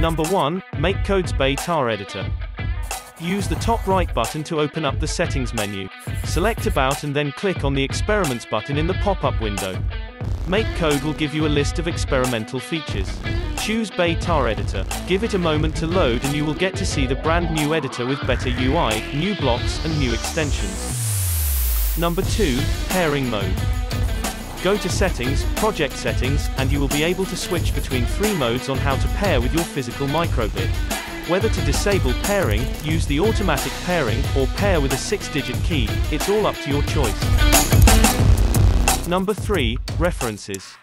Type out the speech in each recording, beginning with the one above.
Number 1. MakeCode's Beta Editor. Use the top right button to open up the Settings menu. Select About and then click on the Experiments button in the pop-up window. MakeCode will give you a list of experimental features. Choose Beta Editor. Give it a moment to load and you will get to see the brand new editor with better UI, new blocks, and new extensions. Number 2. Pairing Mode. Go to Settings, Project Settings, and you will be able to switch between 3 modes on how to pair with your physical microbit. Whether to disable pairing, use the automatic pairing, or pair with a 6-digit key, it's all up to your choice. Number 3. References.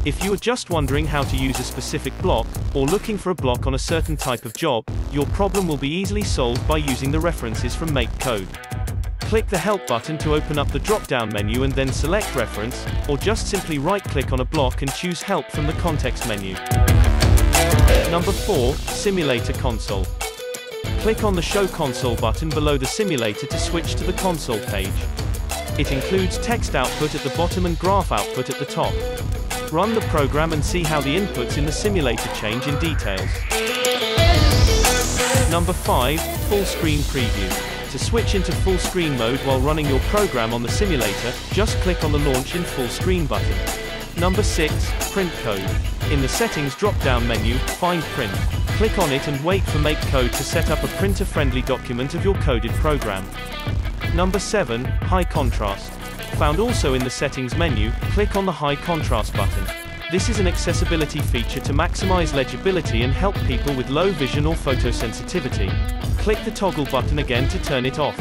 If you are just wondering how to use a specific block, or looking for a block on a certain type of job, your problem will be easily solved by using the references from MakeCode. Click the Help button to open up the drop-down menu and then select Reference, or just simply right-click on a block and choose Help from the context menu. Number 4. Simulator Console. Click on the Show Console button below the simulator to switch to the console page. It includes text output at the bottom and graph output at the top. Run the program and see how the inputs in the simulator change in details. Number 5. Full Screen Preview. To switch into full screen mode while running your program on the simulator, just click on the Launch in Full Screen button. Number 6. Print Code. In the Settings drop-down menu, find Print. Click on it and wait for MakeCode to set up a printer-friendly document of your coded program. Number 7. High Contrast. Found also in the Settings menu, click on the High Contrast button. This is an accessibility feature to maximize legibility and help people with low vision or photosensitivity. Click the toggle button again to turn it off.